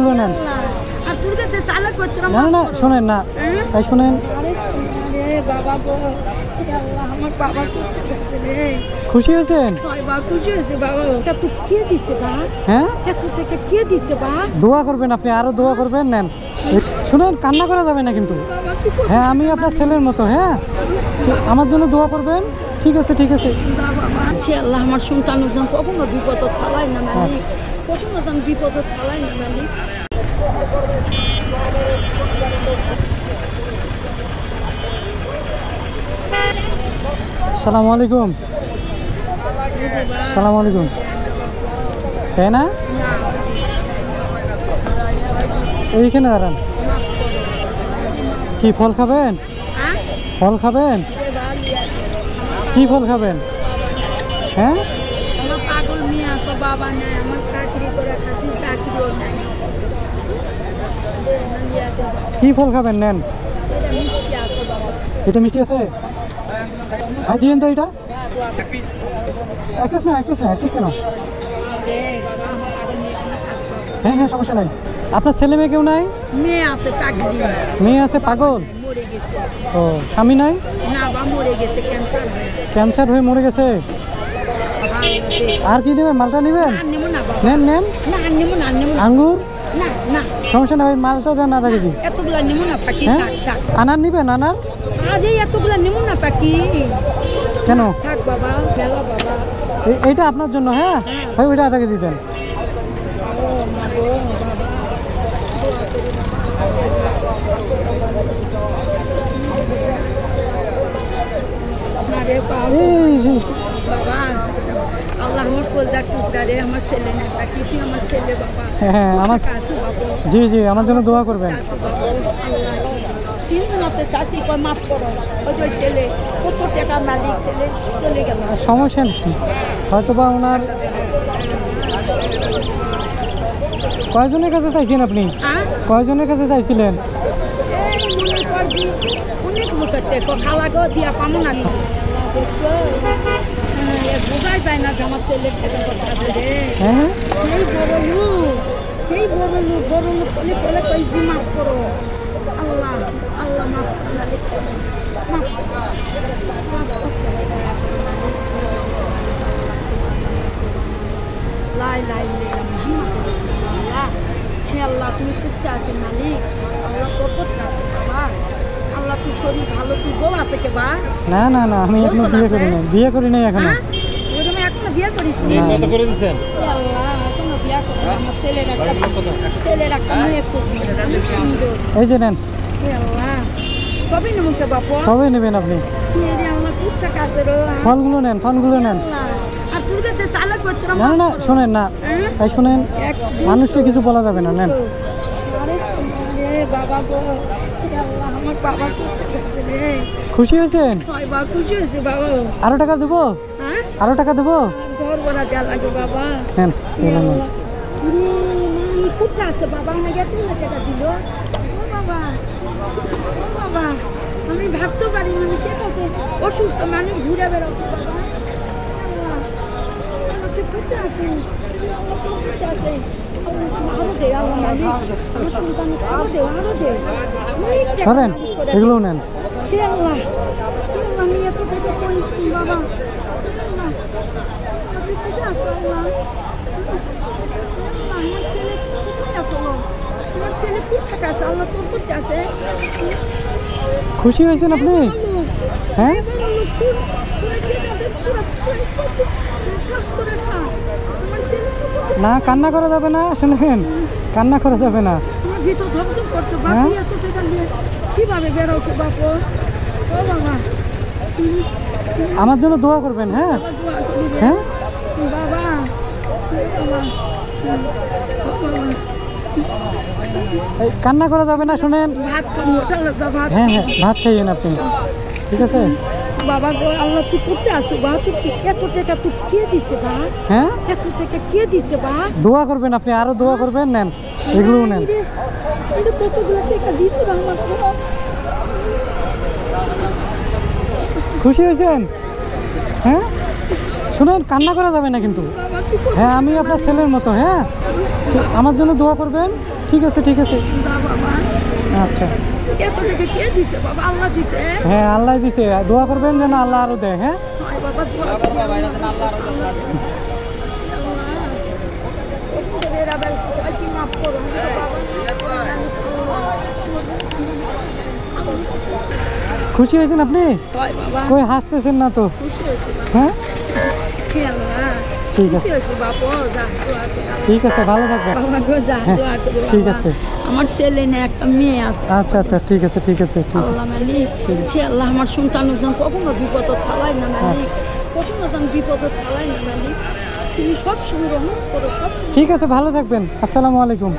নেন না না শোনেন না তাই শোনেন খুশি হয়েছেন হ্যাঁ দোয়া করবেন আপনি আরো দোয়া করবেন নেন শুনেন কান্না করা যাবে না কিন্তু হ্যাঁ আমি আপনার ছেলের মতো হ্যাঁ আমার জন্য দোয়া করবেন ঠিক আছে ঠিক আছে আল্লাহ আমার সন্তানের জন্য কখনো বিপদ ফেলাই না মালিক কখনো যেন বিপদ ফেলাই না মালিক আসসালামু আলাইকুম আসসালামু আলাইকুম তাই না এইখানে দাঁড়ান কি ফল খাবেন ফল খাবেন কি ফল খাবেন হ্যাঁ আমার পাগল মেয়ে আছে বাবা নাই আমার চাকরি করে খাচ্ছি চাকরিও নাই কি ফল খাবেন নেন মিষ্টি আছে বাবা এটা মিষ্টি আছে আর দিন তো এটা এক পিস না কেন হ্যাঁ হ্যাঁ সমস্যা নাই আপনার ছেলে মেয়ে কেউ নাই মেয়ে আছে পাগল মেয়ে আছে পাগল মরে গেছে ও স্বামী নাই না বা মরে গেছে ক্যান্সার হয়ে মরে গেছে আর কি নেবেন মালটা নেবেন নেন নেন আঙ্গুর না সমস্যা না ভাই মালটা দেন আধা কেজি এতগুলা নেবো না পাখি আনার নিবেন আনার আজ এতগুলা নেবো না পাখি কেন থাক বাবা মেলা বাবা এইটা আপনার জন্য হ্যাঁ ভাই ওইটা আধা কেজি দেন আল্লাহ আমার কলজার টুকরা রে আমার ছেলে না বাকি তুই আমার ছেলে বাবা হ্যাঁ আমার জি জি আমার জন্য দোয়া করবেন মাফ করো ওই ছেলে কত টাকা মালিক ছেলে চলে গেল সমস্যা নেই হয়তো বা ওনার কয়জনের কাছে চাইছেন আপনি কয়জনের কাছে চাইছিলেন অনেক লোক আছে খালা গো দিয়া পামো না দেখছো বোঝাই যায় না যে আমার ছেলে খেতে করতে রে সেই বড় লোক বলে বলে কই মাফ করো আল্লাহ আল্লাহ মাফ লাই লাই হে আল্লাহ তুমি করতে আছেন মালিক আল্লাহ করতে আছে বাবা আল্লাহ তুই শরীর ভালো তুই বউ আছে কে বা না না না আমি এখনো বিয়ে করি নাই এখনো তুমি এখনো বিয়ে করিস নি কত করে দিবেন আল্লাহ এখনো বিয়ে করি আমার ছেলের একটা মেয়ে খুব সুন্দর এই যে নেন আল্লাহ সবই নেবেন কে বাপু সবই নেবেন আপনি আল্লাহ খুব টাকা আছে রো ফলগুলো নেন আর তুই তো চালা করছ না না শোনেন না তাই শোনেন মানুষকে কিছু বলা যাবে না নেন বাবা গো আমার বাবা খুশি হয়েছেন খুশি হয়েছে বাবা আরো টাকা দেবো আরো টাকা দেবো ঘর বড়া দেওয়া লাগে বাবা নেন কোথা আছে বাবা আমাকে এত টাকা দিল বাবা বাবা আমি ভাবতে পারি না সে কাছে অসুস্থ মানুষ ঘুরে বেড়াচ্ছে বাবা কোথা আছে করেন এগুলো নেন আমি এত টাকা করেছি বাবা আমার ছেলে কোথায় আসলো আমার ছেলে কোথায় আছে আল্লাহ তোর করতে আছে খুশি হয়েছেন আপনি হ্যাঁ না কান্না করা যাবে না শুনেন কান্না করা যাবে না ভিতর ধমধম করছে বাপু এত টাকা নিয়ে কিভাবে বেরোছে বাপু ও বাবা আমার জন্য দোয়া করবেন হ্যাঁ হ্যাঁ বাবা কান্না করা যাবে না শুনেন হ্যাঁ হ্যাঁ ভাত খাইয়েন আপনি ঠিক আছে বাবা গো আল্লাহ তুই করতে আসো বা তুই এত টাকা তুই কে দিছে বা হ্যাঁ এত টাকা কে দিছে বা দোয়া করবেন আপনি আরো দোয়া করবেন নেন এগুলো নেন এটা কতগুলো টাকা দিছে বা আমার খুশি হয়েছেন হ্যাঁ শুনেন কান্না করা যাবে না কিন্তু বাবা তুই কত হ্যাঁ আমি আপনার ছেলের মতো। হ্যাঁ আমার জন্য দোয়া করবেন। ঠিক আছে ঠিক আছে। যা বাবা, আচ্ছা এত টাকা কে দিছে বাবা? আল্লাহ দিছে। হ্যাঁ আল্লাহ দিছে, দোয়া করবেন যেন আল্লাহ আরো দেয়। হ্যাঁ হয় বাবা, দোয়া করি আল্লাহ। এরা বেশ কি মাফ করো খুশি হয়েছেন আপনি? হয় বাবা, কই হাসতেছেন না তো? খুশি হয়েছে বাবা। হ্যাঁ কি আল্লাহ, ঠিক আছে খুশি হয়েছে বাবা। যা দোয়া করি ঠিক আছে, ভালো থাকবেন। বাবা গো, যা হ্যাঁ, দোয়া করি ঠিক বাবা। আছে। আমার ছেলে না একটা মেয়ে আছে। আচ্ছা আচ্ছা ঠিক আছে ঠিক আছে ঠিক আছে। আল্লাহ মালিক, হে আল্লাহ আমার সন্তানের যেন কখনো বিপদ ফালাই না মালিক, কখনো যেন বিপদ ফালাই না মালিক। তুমি সবসময় রহমত করো, সবসময়। ঠিক আছে, ভালো থাকবেন। আসসালামু আলাইকুম।